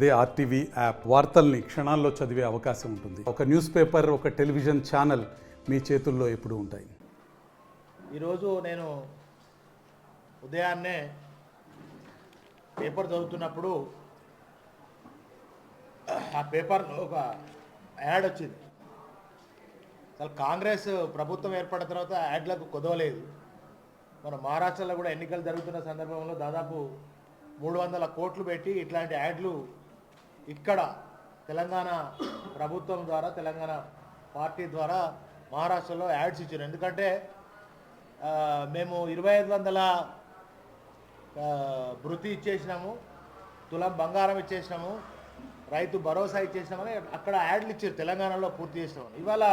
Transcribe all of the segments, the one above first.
అదే RTV app వార్తల్ని క్షణాల్లో చదివే అవకాశం ఉంటుంది. ఒక న్యూస్ పేపర్, ఒక టెలివిజన్ ఛానల్ మీ చేతుల్లో ఎప్పుడూ ఉంటాయి. ఈరోజు నేను ఉదయాన్నే పేపర్ చదువుతున్నప్పుడు ఆ పేపర్లో ఒక యాడ్ వచ్చింది. అసలు కాంగ్రెస్ ప్రభుత్వం ఏర్పడిన తర్వాత యాడ్లకు కుదవలేదు. మన మహారాష్ట్రలో కూడా ఎన్నికలు జరుగుతున్న సందర్భంలో దాదాపు 300 కోట్లు పెట్టి ఇట్లాంటి యాడ్లు ఇక్కడ తెలంగాణ ప్రభుత్వం ద్వారా, తెలంగాణ పార్టీ ద్వారా మహారాష్ట్రలో యాడ్స్ ఇచ్చారు. ఎందుకంటే మేము 2500 భృతి ఇచ్చేసినాము, తులం బంగారం ఇచ్చేసినాము, రైతు భరోసా ఇచ్చేసినామని అక్కడ యాడ్లు ఇచ్చారు. తెలంగాణలో పూర్తి చేసినామని. ఇవాళ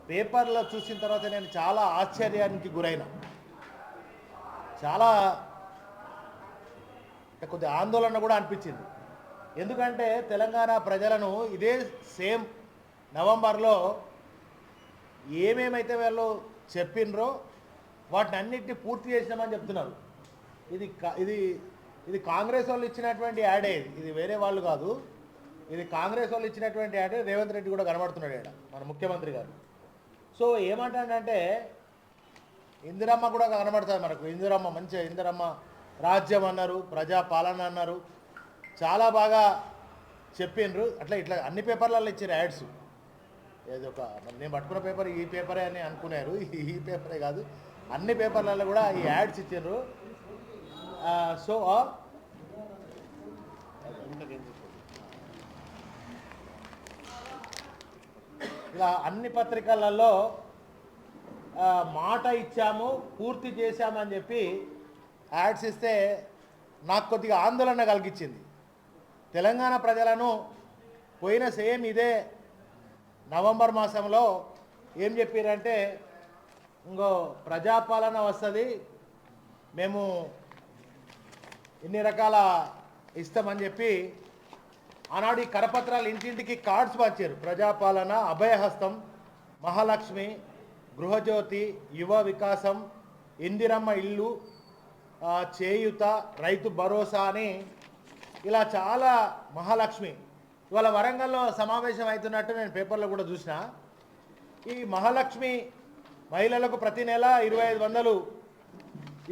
పేపర్లో చూసిన తర్వాత నేను చాలా ఆశ్చర్యానికి గురైన, చాలా కొద్ది ఆందోళన కూడా అనిపించింది. ఎందుకంటే తెలంగాణ ప్రజలను ఇదే సేమ్ నవంబర్లో ఏమేమైతే వాళ్ళు చెప్పినరో వాటిని అన్నిటిని పూర్తి చేసినామని చెప్తున్నారు. ఇది కాంగ్రెస్ వాళ్ళు ఇచ్చినటువంటి యాడే, ఇది వేరే వాళ్ళు కాదు. ఇది కాంగ్రెస్ వాళ్ళు ఇచ్చినటువంటి యాడే. రేవంత్ రెడ్డి కూడా కనబడుతున్నాడు ఇక్కడ, మన ముఖ్యమంత్రి గారు. సో ఏమంటాడంటే ఇందిరమ్మ కూడా కనబడుతుంది మనకు. ఇందిరమ్మ మంచిగా, ఇందిరమ్మ రాజ్యం అన్నారు, ప్రజాపాలన అన్నారు, చాలా బాగా చెప్పిండ్రు. ఇట్లా అన్ని పేపర్లలో ఇచ్చారు యాడ్స్. ఏదో ఒక నేను పట్టుకున్న పేపర్ ఈ పేపరే అని అనుకున్నారు. ఈ పేపరే కాదు, అన్ని పేపర్లలో కూడా ఈ యాడ్స్ ఇచ్చిండ్రు. సో ఇలా అన్ని పత్రికలలో మాట ఇచ్చాము, పూర్తి చేశామని చెప్పి యాడ్స్ ఇస్తే నాకు కొద్దిగా ఆందోళన కలిగించింది. తెలంగాణ ప్రజలను పోయిన సేమ్ ఇదే నవంబర్ మాసంలో ఏం చెప్పారంటే, ఇంకో ప్రజాపాలన వస్తుంది, మేము ఇన్ని రకాల ఇస్తామని చెప్పి ఆనాడు ఈ కరపత్రాలు ఇంటింటికి కార్డ్స్ పంచారు. ప్రజాపాలన, అభయహస్తం, మహాలక్ష్మి, గృహజ్యోతి, యువ వికాసం, ఇందిరమ్మ ఇల్లు, చేయుత, రైతు భరోసా అని ఇలా చాలా, మహాలక్ష్మి. ఇవాళ వరంగల్లో సమావేశం అవుతున్నట్టు నేను పేపర్లో కూడా చూసిన. ఈ మహాలక్ష్మి మహిళలకు ప్రతి నెల 2500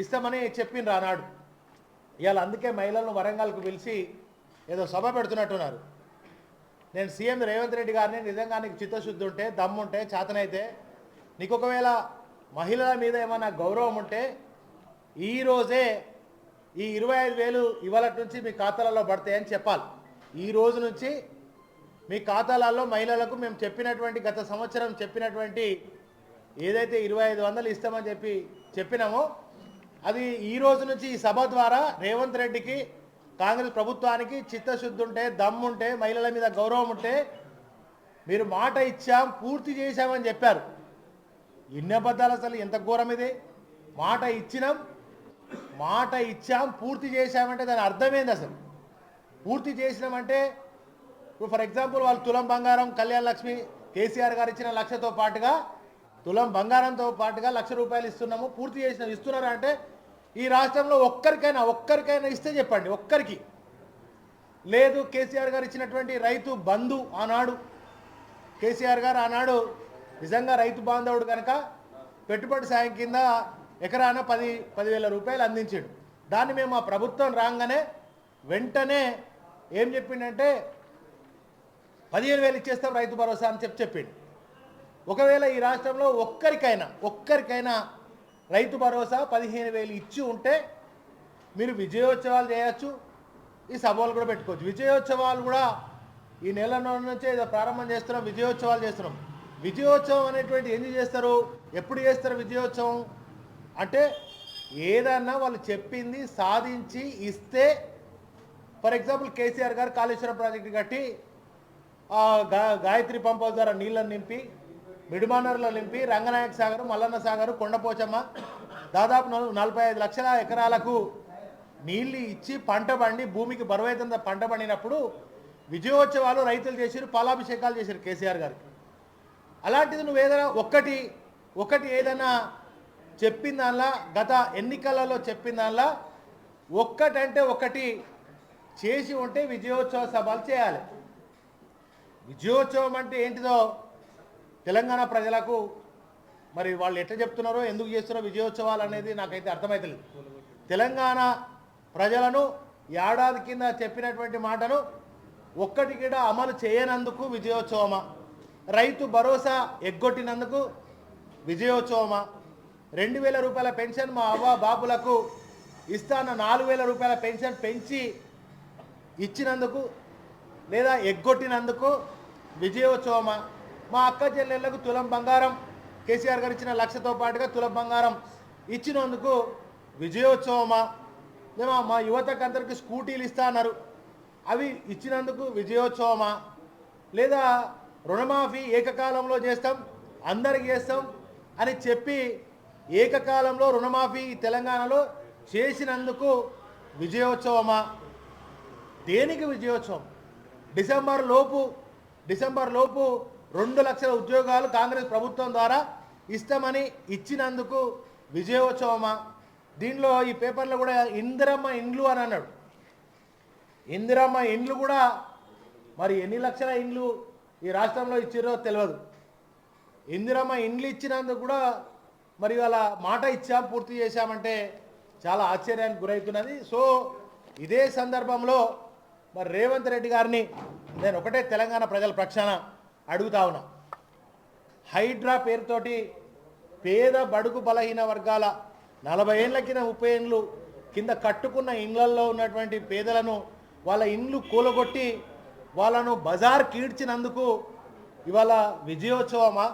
ఇస్తామని చెప్పిండ్రు ఆనాడు. ఇవాళ అందుకే మహిళలను వరంగల్కు పిలిచి ఏదో సభ పెడుతున్నట్టున్నారు. నేను సీఎం రేవంత్ రెడ్డి గారిని, నిజంగా నీకు చిత్తశుద్ధి ఉంటే, దమ్ముంటే, చేతనైతే, నీకు ఒకవేళ మహిళల మీద ఏమైనా గౌరవం ఉంటే ఈరోజే ఈ 25,000 ఇవాళ నుంచి మీ ఖాతాలలో పడతాయని చెప్పాలి. ఈ రోజు నుంచి మీ ఖాతాలలో మహిళలకు మేము చెప్పినటువంటి, గత సంవత్సరం చెప్పినటువంటి ఏదైతే 2500 ఇస్తామని చెప్పినామో అది ఈ రోజు నుంచి ఈ సభ ద్వారా రేవంత్ రెడ్డికి, కాంగ్రెస్ ప్రభుత్వానికి చిత్తశుద్ధి ఉంటే, దమ్ముంటే, మహిళల మీద గౌరవం ఉంటే మీరు మాట ఇచ్చాం, పూర్తి చేశామని చెప్పారు. ఇన్ని అబద్ధాలు, అసలు ఎంత ఘోరం ఇది. మాట ఇచ్చాం, పూర్తి చేశామంటే దాని అర్థమైంది. అసలు పూర్తి చేసినామంటే ఇప్పుడు ఫర్ ఎగ్జాంపుల్ వాళ్ళు తులం బంగారం, కళ్యాణ లక్ష్మి, కేసీఆర్ గారు ఇచ్చిన 1,00,000తో పాటుగా తులం బంగారంతో పాటుగా 1,00,000 రూపాయలు ఇస్తున్నాము, పూర్తి చేసినాం. ఇస్తున్నారా అంటే ఈ రాష్ట్రంలో ఒక్కరికైనా ఇస్తే చెప్పండి. ఒక్కరికి లేదు. కేసీఆర్ గారు ఇచ్చినటువంటి రైతు బంధు, ఆనాడు కేసీఆర్ గారు ఆనాడు నిజంగా రైతు బాంధవుడు కనుక పెట్టుబడి సాయం కింద ఎకరాన 10,000 రూపాయలు అందించాడు. దాన్ని మేము ఆ ప్రభుత్వం రాగానే వెంటనే ఏం చెప్పిండంటే 15,000 ఇచ్చేస్తాం రైతు భరోసా అని చెప్పిండు. ఒకవేళ ఈ రాష్ట్రంలో ఒక్కరికైనా రైతు భరోసా 15,000 ఇచ్చి ఉంటే మీరు విజయోత్సవాలు చేయొచ్చు, ఈ సభలు కూడా పెట్టుకోవచ్చు. విజయోత్సవాలు కూడా ఈ నెల నుంచే ఏదో ప్రారంభం చేస్తున్నాం, విజయోత్సవాలు చేస్తున్నాం. విజయోత్సవం అనేటువంటి ఎందుకు చేస్తారు, ఎప్పుడు చేస్తారు విజయోత్సవం అంటే ఏదన్నా వాళ్ళు చెప్పింది సాధించి ఇస్తే. ఫర్ ఎగ్జాంపుల్ కేసీఆర్ గారు కాళేశ్వరం ప్రాజెక్టు కట్టి గాయత్రి పంప్ హౌస్ ద్వారా నీళ్ళని నింపి, మిడిమానర్లో నింపి, రంగనాయక సాగర్, మల్లన్న సాగర్, కొండపోచమ్మ దాదాపు 45 లక్షల ఎకరాలకు నీళ్ళు ఇచ్చి పంట పండి భూమికి బరువైతంత పంట పండినప్పుడు విజయోత్సవాలు రైతులు చేశారు, పాలాభిషేకాలు చేశారు కేసీఆర్ గారికి. అలాంటిది నువ్వు ఏదైనా ఒకటి ఏదైనా చెప్పిన దానిలా, గత ఎన్నికలలో చెప్పిన దానిలా ఒక్కటంటే ఒకటి చేసి ఉంటే విజయోత్సవ సభలు చేయాలి. విజయోత్సవం అంటే ఏంటిదో తెలంగాణ ప్రజలకు మరి వాళ్ళు ఎట్లా చెప్తున్నారో ఎందుకు చేస్తున్నారో విజయోత్సవాలు అనేది నాకైతే అర్థమవుతలేదు. తెలంగాణ ప్రజలను ఏడాది కింద చెప్పినటువంటి మాటను ఒక్కటి కూడా అమలు చేయనందుకు విజయోత్సవమా? రైతు భరోసా ఎగ్గొట్టినందుకు విజయోత్సవమా? 2000 రూపాయల పెన్షన్ మా అవ్వ బాబులకు ఇస్తాన్న 4000 రూపాయల పెన్షన్ పెంచి ఇచ్చినందుకు లేదా ఎగ్గొట్టినందుకు విజయోత్సవమా? మా అక్క చెల్లెళ్లకు తులం బంగారం కేసీఆర్ గారు ఇచ్చిన 1,00,000తో పాటుగా తులం బంగారం ఇచ్చినందుకు విజయోత్సవమా? లేదా మా యువతకు అందరికీ స్కూటీలు ఇస్తా అన్నారు, అవి ఇచ్చినందుకు విజయోత్సవమా? లేదా రుణమాఫీ ఏకకాలంలో చేస్తాం, అందరికి చేస్తాం అని చెప్పి ఏకకాలంలో రుణమాఫీ తెలంగాణలో చేసినందుకు విజయోత్సవమా? దేనికి విజయోత్సవం? డిసెంబర్ లోపు 2 లక్షల ఉద్యోగాలు కాంగ్రెస్ ప్రభుత్వం ద్వారా ఇస్తామని ఇచ్చినందుకు విజయోత్సవమా? దీనిలో ఈ పేపర్లో కూడా ఇందిరమ్మ ఇండ్లు అని అన్నాడు. ఇందిరమ్మ ఇండ్లు కూడా మరి ఎన్ని లక్షల ఇండ్లు ఈ రాష్ట్రంలో ఇచ్చిరో తెలియదు. ఇందిరమ్మ ఇండ్లు ఇచ్చినందుకు కూడా మరి వాళ్ళ మాట ఇచ్చాం, పూర్తి చేశామంటే చాలా ఆశ్చర్యానికి గురవుతున్నది. సో ఇదే సందర్భంలో మరి రేవంత్ రెడ్డి గారిని నేను ఒకటే తెలంగాణ ప్రజల పక్షాన అడుగుతా ఉన్నా. హైడ్రా పేరుతోటి పేద బడుగు బలహీన వర్గాల 40 ఏళ్ళ కింద 30 ఏళ్ళు కింద కట్టుకున్న ఇండ్లల్లో ఉన్నటువంటి పేదలను వాళ్ళ ఇండ్లు కూలగొట్టి వాళ్ళను బజార్ కీడ్చినందుకు ఇవాళ విజయోత్సవమా?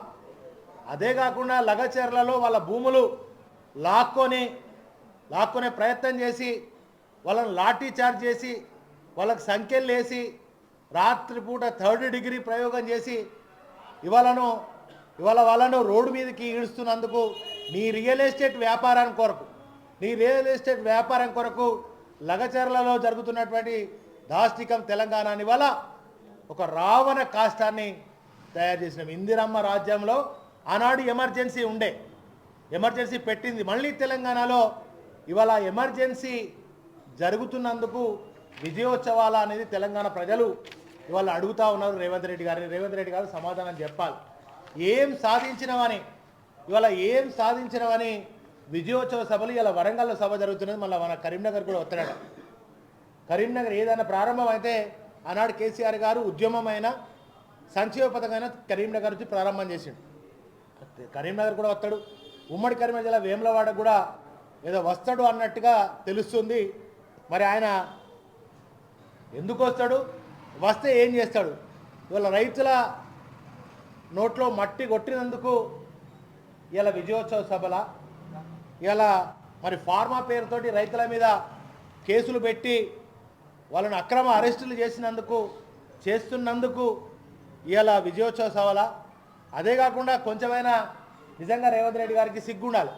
అదే కాకుండా లగచర్లలో వాళ్ళ భూములు లాక్కునే ప్రయత్నం చేసి వాళ్ళను లాఠీ చార్జ్ చేసి వాళ్ళకు సంఖ్యలు వేసి రాత్రిపూట 3rd డిగ్రీ ప్రయోగం చేసి ఇవాళ వాళ్ళను రోడ్డు మీదకి ఈడుస్తున్నందుకు నీ రియల్ ఎస్టేట్ వ్యాపారం కొరకు లగచర్లలో జరుగుతున్నటువంటి దాష్టికం తెలంగాణని వల్ల ఒక రావణ కాష్టాన్ని తయారు చేసినాం. ఇందిరమ్మ రాజ్యంలో ఆనాడు ఎమర్జెన్సీ పెట్టింది. మళ్ళీ తెలంగాణలో ఇవాళ ఎమర్జెన్సీ జరుగుతున్నందుకు విజయోత్సవాల అనేది తెలంగాణ ప్రజలు ఇవాళ అడుగుతూ ఉన్నారు రేవంత్ రెడ్డి గారు సమాధానం చెప్పాలి. ఏం సాధించినవని విజయోత్సవ సభలు ఇలా వరంగల్లో సభ జరుగుతున్నది, మళ్ళీ మన కరీంనగర్ కూడా వస్తున్నాడు. కరీంనగర్ ఏదైనా ప్రారంభం అయితే ఆనాడు కేసీఆర్ గారు ఉద్యమమైన సంక్షేమ పథకమైన కరీంనగర్ నుంచి ప్రారంభం చేసిండు. కరీంనగర్ కూడా వస్తాడు, ఉమ్మడి కరీంనగర్ జిల్లా వేములవాడ కూడా ఏదో వస్తాడు అన్నట్టుగా తెలుస్తుంది. మరి ఆయన ఎందుకు వస్తాడు, వస్తే ఏం చేస్తాడు? ఇవాళ రైతుల నోట్లో మట్టి కొట్టినందుకు ఇలా విజయోత్సవ సభల, ఇలా మరి ఫార్మా పేరుతోటి రైతుల మీద కేసులు పెట్టి వాళ్ళని అక్రమ అరెస్టులు చేస్తున్నందుకు ఇలా విజయోత్సవ సభల. అదే కాకుండా కొంచెమైనా నిజంగా రేవంత్ రెడ్డి గారికి సిగ్గుండాలి.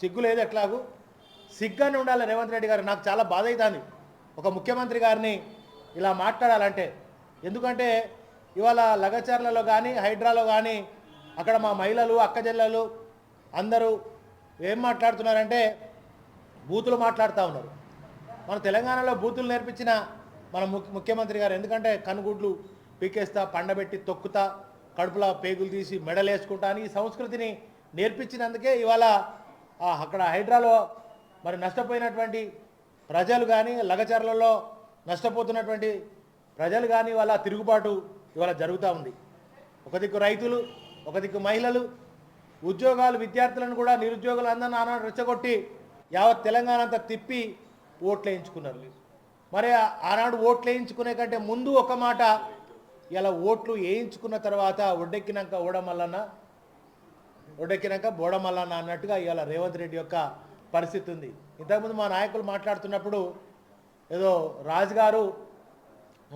సిగ్గు లేదు, ఎట్లాగూ సిగ్గానే ఉండాలి రేవంత్ రెడ్డి గారు. నాకు చాలా బాధ అవుతుంది ఒక ముఖ్యమంత్రి గారిని ఇలా మాట్లాడాలంటే. ఎందుకంటే ఇవాళ లగచర్లలో కానీ హైడ్రాలో కానీ అక్కడ మా మహిళలు అక్కజెల్లలు అందరూ ఏం మాట్లాడుతున్నారంటే బూతులు మాట్లాడుతూ ఉన్నారు. మన తెలంగాణలో బూతులు నేర్పించిన మన ముఖ్యమంత్రి గారు. ఎందుకంటే కనుగుడ్లు పీకేస్తా, పండబెట్టి తొక్కుతా, కడుపులో పేగులు తీసి మెడలు వేసుకుంటా అని ఈ సంస్కృతిని నేర్పించినందుకే ఇవాళ అక్కడ హైడ్రాలో మరి నష్టపోయినటువంటి ప్రజలు కానీ లగచర్లలో నష్టపోతున్నటువంటి ప్రజలు కానీ వాళ్ళ తిరుగుబాటు ఇవాళ జరుగుతూ ఉంది. ఒక దిక్కు రైతులు, ఒక దిక్కు మహిళలు, ఉద్యోగాలు విద్యార్థులను కూడా నిరుద్యోగులు అందరిని ఆనాడు రెచ్చగొట్టి యావత్ తెలంగాణ అంతా తిప్పి ఓట్లు వేయించుకున్నారు. మరి ఆనాడు ఓట్లు వేయించుకునే కంటే ముందు ఒక మాట, ఇలా ఓట్లు వేయించుకున్న తర్వాత ఒడ్డెక్కినాక బోడమల్లన్న అన్నట్టుగా ఇవాళ రేవంత్ రెడ్డి యొక్క పరిస్థితి ఉంది. ఇంతకుముందు మా నాయకులు మాట్లాడుతున్నప్పుడు ఏదో రాజుగారు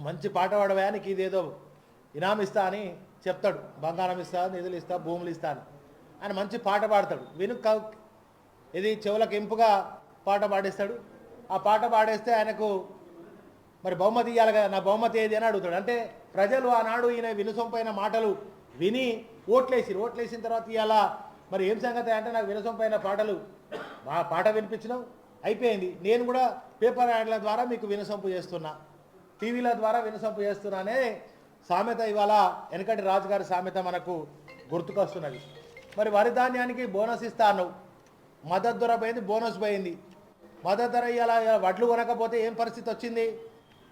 మంచి పాట పాడవానికి ఇదేదో ఇనాం ఇస్తా అని చెప్తాడు, బంగారం ఇస్తా, నిధులు ఇస్తా, భూములు ఇస్తా అని. ఆయన మంచి పాట పాడతాడు, ఇది చెవులకు ఇంపుగా పాట పాడేస్తాడు. ఆ పాట పాడేస్తే ఆయనకు మరి బహుమతి ఇవ్వాలి కదా, నా బహుమతి ఏది అని అడుగుతాడు. అంటే ప్రజలు ఆనాడు ఈయన వినసొంపైన మాటలు విని ఓట్లేసిన తర్వాత ఇవాళ మరి ఏం సంగతి అంటే నాకు వినసొంపైన పాటలు, మా పాట వినిపించినావు, అయిపోయింది. నేను కూడా పేపర్ యాడ్ల ద్వారా మీకు వినసొంపు చేస్తున్నా, టీవీల ద్వారా వినసొంపు చేస్తున్నా అనే సామెత ఇవాళ వెనకటి రాజుగారి సామెత మనకు గుర్తుకొస్తున్నది. మరి వరి ధాన్యానికి బోనస్ ఇస్తా అన్నావు, మద్దతు ధర పోయింది, బోనస్ పోయింది. మద్దతు ధర ఇలా వడ్లు కొనకపోతే ఏం పరిస్థితి వచ్చింది?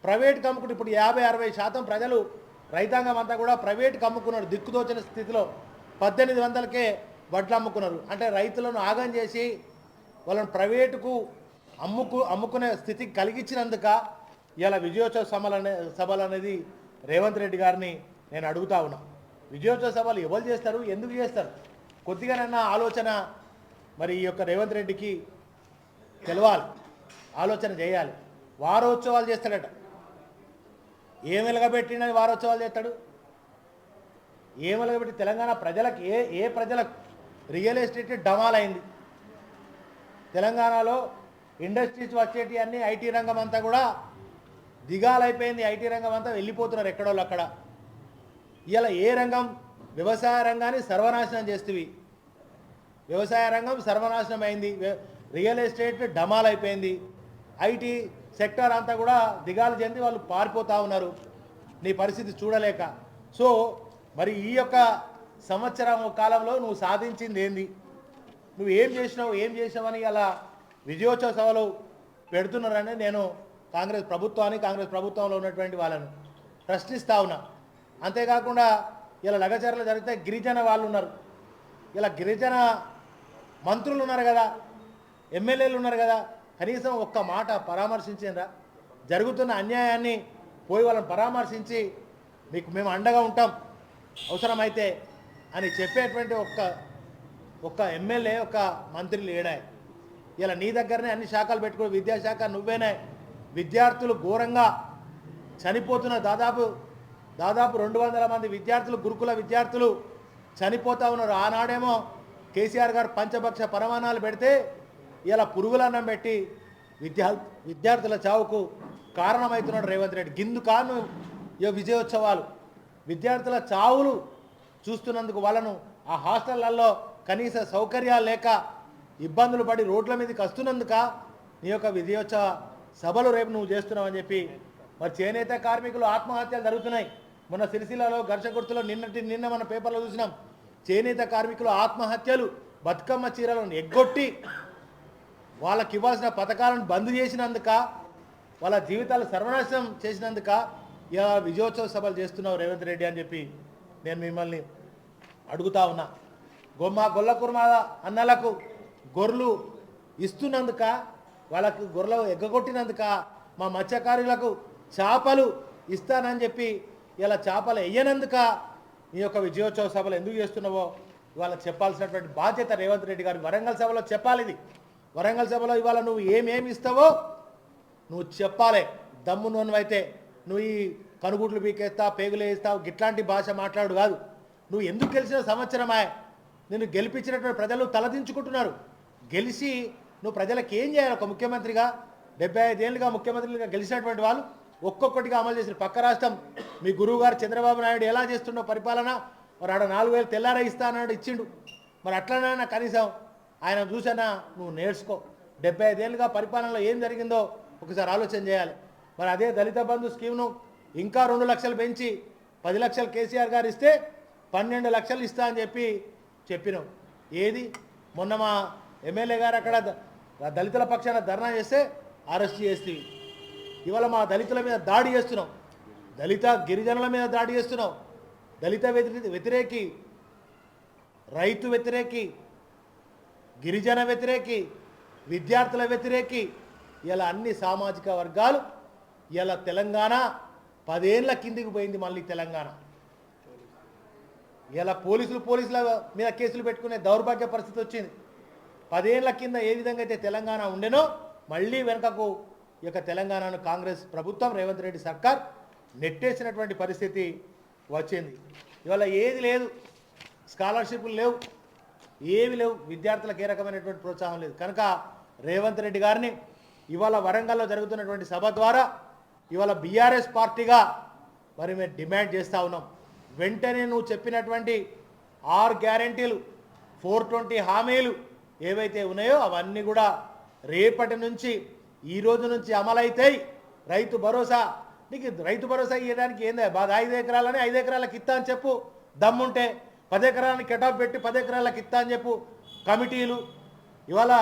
ప్రైవేట్కి అమ్ముకుంటే ఇప్పుడు 50-60% ప్రజలు రైతాంగం అంతా కూడా ప్రైవేట్కి అమ్ముకున్నారు. దిక్కుదోచిన స్థితిలో 1800కే వడ్లు అమ్ముకున్నారు. అంటే రైతులను ఆగం చేసి వాళ్ళని ప్రైవేటుకు అమ్ముకునే స్థితికి కలిగించినందుక ఇలా విజయోత్సవ సభలు అనేది రేవంత్ రెడ్డి గారిని నేను అడుగుతా ఉన్నా. విజయోత్సవ సభలు ఎవరు చేస్తారు, ఎందుకు చేస్తారు? కొద్దిగానన్నా ఆలోచన మరి ఈ యొక్క రేవంత్ రెడ్డికి తెలవాలి, ఆలోచన చేయాలి. వారోత్సవాలు చేస్తాడట. ఏం వెలగబెట్టిండని వారోత్సవాలు చేస్తాడు? ఏం వెలగబెట్టి తెలంగాణ ప్రజలకు ఏ ప్రజలకు రియల్ ఎస్టేట్ డమాలైంది. తెలంగాణలో ఇండస్ట్రీస్ వచ్చేటి అన్నీ ఐటీ రంగం అంతా కూడా దిగాలైపోయింది. ఐటీ రంగం అంతా వెళ్ళిపోతున్నారు ఎక్కడోళ్ళు అక్కడ. ఇలా ఏ రంగం? వ్యవసాయ రంగాన్ని సర్వనాశనం చేస్తేవి. వ్యవసాయ రంగం సర్వనాశనం అయింది, రియల్ ఎస్టేట్ డమాల్ అయిపోయింది, ఐటీ సెక్టర్ అంతా కూడా దిగాలు చెంది వాళ్ళు పారిపోతూ ఉన్నారు నీ పరిస్థితి చూడలేక. సో మరి ఈ యొక్క సంవత్సరం కాలంలో నువ్వు సాధించింది ఏంది, నువ్వు ఏం చేసినావని అలా విజయోత్సవ సభలు పెడుతున్నారని నేను కాంగ్రెస్ ప్రభుత్వంలో ఉన్నటువంటి వాళ్ళను ప్రశ్నిస్తూ ఉన్నా. అంతేకాకుండా ఇలా లగచర్లు జరిగితే గిరిజన వాళ్ళు ఉన్నారు, ఇలా గిరిజన మంత్రులు ఉన్నారు కదా, ఎమ్మెల్యేలు ఉన్నారు కదా, కనీసం ఒక్క మాట పరామర్శించిండ్రా? జరుగుతున్న అన్యాయాన్ని పోయి వాళ్ళని పరామర్శించి మీకు మేము అండగా ఉంటాం అవసరమైతే అని చెప్పేటువంటి ఒక్క ఎమ్మెల్యే ఒక్క మంత్రి లేడాయి. ఇలా నీ దగ్గరనే అన్ని శాఖలు పెట్టుకుని విద్యాశాఖ నువ్వేనే. విద్యార్థులు ఘోరంగా చనిపోతున్న దాదాపు 200 మంది విద్యార్థులు, గురుకుల విద్యార్థులు చనిపోతూ ఉన్నారు. ఆనాడేమో కేసీఆర్ గారు పంచభక్ష పరమాణాలు పెడితే ఇలా పురుగులన్నం పెట్టి విద్యార్థుల చావుకు కారణమవుతున్నాడు రేవంత్ రెడ్డి. గిందు కాను ఈ విజయోత్సవాలు. విద్యార్థుల చావులు చూస్తున్నందుకు వాళ్ళను ఆ హాస్టళ్లలో కనీస సౌకర్యాలు లేక ఇబ్బందులు పడి రోడ్ల మీదకి వస్తున్నందుక నీ యొక్క విజయోత్సవ సభలు రేపు నువ్వు చేస్తున్నావని చెప్పి. మరి చేనేత కార్మికులు ఆత్మహత్యలు జరుగుతున్నాయి. మొన్న సిరిసిల్లలో ఘర్షగుర్తులో నిన్న మన పేపర్లో చూసినాం. చేనేత కార్మికులు ఆత్మహత్యలు, బతుకమ్మ చీరలను ఎగ్గొట్టి వాళ్ళకి ఇవ్వాల్సిన పథకాలను బంద్ చేసినందుక, వాళ్ళ జీవితాలు సర్వనాశనం చేసినందుక ఇలా విజయోత్సవ సభలు చేస్తున్నావు రేవంత్ రెడ్డి అని చెప్పి నేను మిమ్మల్ని అడుగుతా ఉన్నా. గొల్ల కుర్మ అన్నలకు గొర్రెలు ఇస్తున్నందుక, వాళ్ళకు గొర్రెలు ఎగ్గొట్టినందుక, మా మత్స్యకారులకు చేపలు ఇస్తానని చెప్పి ఇలా చేపలు వేయనందుక నీ యొక్క విజయోత్సవ సభలు ఎందుకు చేస్తున్నావో ఇవాళ చెప్పాల్సినటువంటి బాధ్యత రేవంత్ రెడ్డి గారు వరంగల్ సభలో చెప్పాలి. ఇది వరంగల్ సభలో ఇవాళ నువ్వు ఏమేమి ఇస్తావో నువ్వు చెప్పాలి. దమ్ము నోనువైతే నువ్వు ఈ కనుగుడ్లు పీకేస్తావు, పేగులు వేస్తావు, గిట్లాంటి భాష మాట్లాడు కాదు. నువ్వు ఎందుకు గెలిచిన సంవత్సరమే? నిన్ను గెలిపించినటువంటి ప్రజలు తలదించుకుంటున్నారు. గెలిచి నువ్వు ప్రజలకు ఏం చేయాలి? ఒక ముఖ్యమంత్రిగా 75 ఏళ్ళుగా ముఖ్యమంత్రిగా గెలిచినటువంటి వాళ్ళు ఒక్కొక్కటిగా అమలు చేసిన. పక్క రాష్ట్రం మీ గురువు గారు చంద్రబాబు నాయుడు ఎలా చేస్తుండో పరిపాలన, మరి ఆడ 4000 తెల్లారా ఇస్తా అన్నాడు, ఇచ్చిండు. మరి అట్లనైనా కనీసం ఆయన చూసినా నువ్వు నేర్చుకో. 75 ఏళ్ళుగా పరిపాలనలో ఏం జరిగిందో ఒకసారి ఆలోచన చేయాలి. మరి అదే దళిత బంధు స్కీమ్ను ఇంకా 2 లక్షలు పెంచి 10 లక్షలు కేసీఆర్ గారు ఇస్తే 12 లక్షలు ఇస్తా అని చెప్పినావు. ఏది? మొన్న మా ఎమ్మెల్యే గారు అక్కడ దళితుల పక్షాన ధర్నా చేస్తే అరెస్ట్ చేస్తే ఇవాళ మా దళితుల మీద దాడి చేస్తున్నావు, గిరిజనుల మీద దాడి చేస్తున్నావు. దళిత వ్యతిరేకి, రైతు వ్యతిరేకి, గిరిజన వ్యతిరేకి, విద్యార్థుల వ్యతిరేకి, ఇలా అన్ని సామాజిక వర్గాలు ఇలా తెలంగాణ 10 ఏళ్ళ కిందికి పోయింది. మళ్ళీ తెలంగాణ ఇలా పోలీసుల మీద కేసులు పెట్టుకునే దౌర్భాగ్య పరిస్థితి వచ్చింది. 10 ఏళ్ళ కింద ఏ విధంగా అయితే తెలంగాణ ఉండేనో మళ్ళీ వెనుకకు ఈ యొక్క తెలంగాణను కాంగ్రెస్ ప్రభుత్వం, రేవంత్ రెడ్డి సర్కార్ నెట్టేసినటువంటి పరిస్థితి వచ్చింది. ఇవాళ ఏది లేదు, స్కాలర్షిప్లు లేవు, ఏవి లేవు, విద్యార్థులకు ఏ రకమైనటువంటి ప్రోత్సాహం లేదు. కనుక రేవంత్ రెడ్డి గారిని ఇవాళ వరంగల్లో జరుగుతున్నటువంటి సభ ద్వారా ఇవాళ బీఆర్ఎస్ పార్టీగా మరి మేము డిమాండ్ చేస్తూ ఉన్నాం. వెంటనే నువ్వు చెప్పినటువంటి 6 గ్యారెంటీలు, 420 హామీలు ఏవైతే ఉన్నాయో అవన్నీ కూడా రేపటి నుంచి ఈ రోజు నుంచి అమలైతాయి రైతు భరోసా. నీకు రైతు భరోసా ఇవ్వడానికి ఏందే బాధ? 5 ఎకరాలని 5 ఎకరాలకు ఇస్తా అని చెప్పు దమ్ముంటే. 10 ఎకరాలని కెటాప్ పెట్టి 10 ఎకరాలకు ఇస్తా అని చెప్పు. కమిటీలు ఇవాళ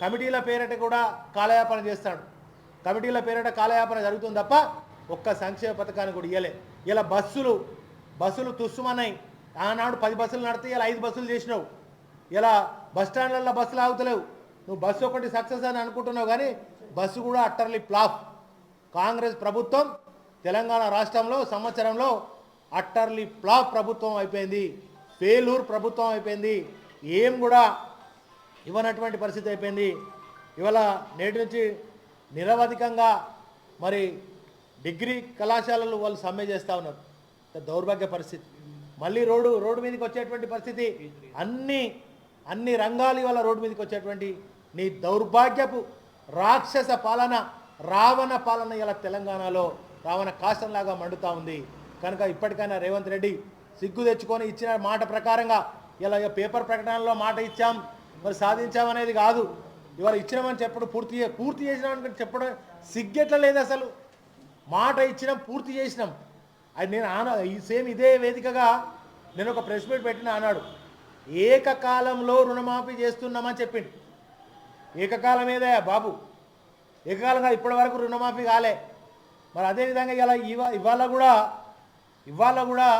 కమిటీల పేరిట కూడా కాలయాపన చేస్తాడు. కమిటీల పేరిట కాలయాపన జరుగుతుంది తప్ప ఒక్క సంక్షేమ పథకాన్ని కూడా ఇవ్వలే. ఇలా బస్సులు తుస్సుమన్నాయి. ఆనాడు 10 బస్సులు నడితే ఇలా 5 బస్సులు చేసినావు. ఇలా బస్ స్టాండ్లలో బస్సులు ఆగుతలేవు. నువ్వు బస్సు ఒకటి సక్సెస్ అని అనుకుంటున్నావు కానీ బస్సు కూడా అట్టర్లీ ఫ్లాప్. కాంగ్రెస్ ప్రభుత్వం తెలంగాణ రాష్ట్రంలో సంవత్సరంలో అట్టర్లీ ఫ్లాప్ ప్రభుత్వం అయిపోయింది. ఫెయిల్యూర్ ప్రభుత్వం అయిపోయింది. ఏం కూడా ఇవ్వనటువంటి పరిస్థితి అయిపోయింది. ఇవాళ నేటి నుంచి నిరవధికంగా మరి డిగ్రీ కళాశాలలు వాళ్ళు సమ్మె చేస్తూ ఉన్నారు. దౌర్భాగ్య పరిస్థితి. మళ్ళీ రోడ్డు మీదకి వచ్చేటువంటి పరిస్థితి. అన్ని రంగాలు ఇవాళ రోడ్డు మీదకి వచ్చేటువంటి నీ దౌర్భాగ్యపు రాక్షస పాలన, రావణ పాలన ఇలా తెలంగాణలో రావణ కాష్టంలాగా మండుతూ ఉంది. కనుక ఇప్పటికైనా రేవంత్ రెడ్డి సిగ్గు తెచ్చుకొని ఇచ్చిన మాట ప్రకారంగా ఇలా పేపర్ ప్రకటనలో మాట ఇచ్చాం మరి సాధించామనేది కాదు. ఇవాళ ఇచ్చినామని చెప్పడం పూర్తి చేసినామని చెప్పడం సిగ్గెట్లా లేదు అసలు. మాట ఇచ్చినాం, పూర్తి చేసినాం. అది నేను ఇదే వేదికగా నేను ఒక ప్రెస్ మీట్ పెట్టిన అన్నాడు ఏకకాలంలో రుణమాఫీ చేస్తున్నామని చెప్పిండు. ఏకకాలం ఏదే బాబు, ఏకకాలంగా ఇప్పటి వరకు రుణమాఫీ కాలే. మరి అదేవిధంగా ఇవాళ కూడా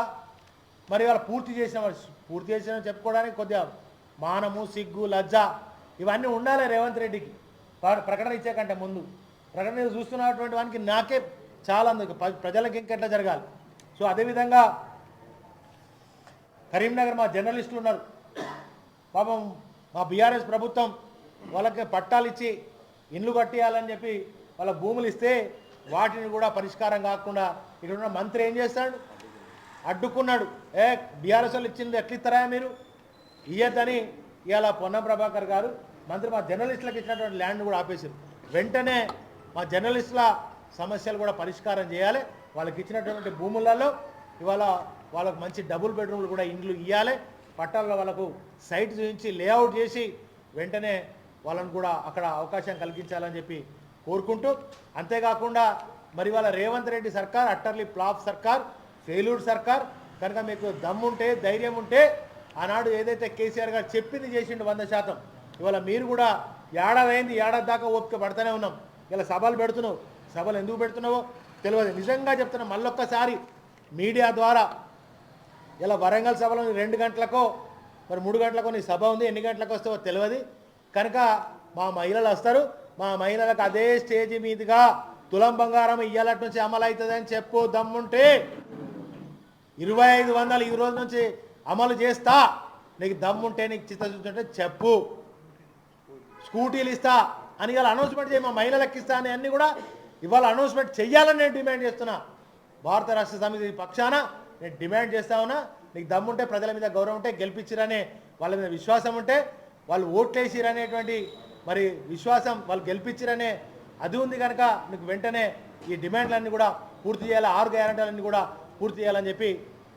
మరి ఇవాళ పూర్తి చేసిన చెప్పుకోవడానికి కొద్దిగా మానము, సిగ్గు, లజ్జ ఇవన్నీ ఉండాలి రేవంత్ రెడ్డికి. ప్రకటన ఇచ్చే కంటే ముందు ప్రకటన చూస్తున్నటువంటి వానికి నాకే చాలా ప్రజలకు ఇంకెట్లా జరగాలి. సో అదేవిధంగా కరీంనగర్ మా జర్నలిస్టులు ఉన్నారు. పాపం మా బీఆర్ఎస్ ప్రభుత్వం వాళ్ళకి పట్టాలు ఇచ్చి ఇండ్లు కట్టియాలని చెప్పి వాళ్ళ భూములు ఇస్తే వాటిని కూడా పరిష్కారం కాకుండా ఇక్కడ ఉన్న మంత్రి ఏం చేస్తాడు? అడ్డుకున్నాడు. బీఆర్ఎస్ వాళ్ళు ఇచ్చింది ఎట్లా ఇస్తారా మీరు ఇయ్యద్దని ఇవాళ పొన్నం ప్రభాకర్ గారు మంత్రి మా జర్నలిస్టులకు ఇచ్చినటువంటి ల్యాండ్ కూడా ఆపేశారు. వెంటనే మా జర్నలిస్టుల సమస్యలు కూడా పరిష్కారం చేయాలి. వాళ్ళకి ఇచ్చినటువంటి భూములలో ఇవాళ వాళ్ళకు మంచి డబుల్ బెడ్రూమ్లు కూడా ఇండ్లు ఇవ్వాలి. పట్టాలలో వాళ్ళకు సైట్ చూపించి లేఅవుట్ చేసి వెంటనే వాళ్ళను కూడా అక్కడ అవకాశం కలిగించాలని చెప్పి కోరుకుంటూ, అంతేకాకుండా మరి వాళ్ళ రేవంత్ రెడ్డి సర్కార్ అట్టర్లీ ఫ్లాప్ సర్కార్, ఫెయిల్యూర్ సర్కార్. కనుక మీకు దమ్ముంటే, ధైర్యం ఉంటే ఆనాడు ఏదైతే కేసీఆర్ గారు చెప్పింది చేసిండు 100%. ఇవాళ మీరు కూడా ఏడాది దాకా ఓపిక పడుతూనే ఉన్నాం. ఇలా సభలు పెడుతున్నావు. సభలు ఎందుకు పెడుతున్నావో తెలియదు. నిజంగా చెప్తున్నా మళ్ళొక్కసారి మీడియా ద్వారా ఇలా వరంగల్ సభలో 2 గంటలకో మరి 3 గంటలకో నీ సభ ఉంది, ఎన్ని గంటలకు వస్తావో తెలియదు. కనుక మా మహిళలు వస్తారు. మా మహిళలకు అదే స్టేజ్ మీదుగా తులం బంగారం ఇయ్యాలటి నుంచి అమలు అవుతుందని చెప్పు దమ్ముంటే. 2500 ఈ రోజు నుంచి అమలు చేస్తా. నీకు దమ్ముంటే, నీకు చిత్తశుద్ధి చెప్పు. స్కూటీలు ఇస్తా అని ఇవాళ అనౌన్స్మెంట్ చేయి. మా మహిళలకు ఇస్తా అని అన్నీ కూడా ఇవాళ అనౌన్స్మెంట్ చెయ్యాలని నేను డిమాండ్ చేస్తున్నా. భారత రాష్ట్ర సమితి పక్షాన నేను డిమాండ్ చేస్తా ఉన్నా. నీకు దమ్ముంటే, ప్రజల మీద గౌరవం ఉంటే, గెలిపించిరనే వాళ్ళ మీద విశ్వాసం ఉంటే, వాళ్ళు ఓట్లేసిరనేటువంటి మరి విశ్వాసం, వాళ్ళు గెలిపించిరనే అది ఉంది కనుక నీకు వెంటనే ఈ డిమాండ్లన్నీ కూడా పూర్తి చేయాలి. 6 గ్యారెంటీలన్నీ కూడా పూర్తి చేయాలని చెప్పి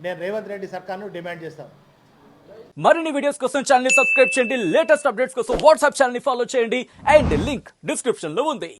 నేను రేవంత్ రెడ్డి సర్కార్ను డిమాండ్ చేస్తాను. మరిన్ని వీడియోస్ కోసం ఛానల్ ని సబ్స్క్రైబ్ చేయండి. లేటెస్ట్ అప్డేట్స్ కోసం వాట్సాప్ ఛానల్ ని ఫాలో చేయండి. అండ్ లింక్ డిస్క్రిప్షన్ లో ఉంది.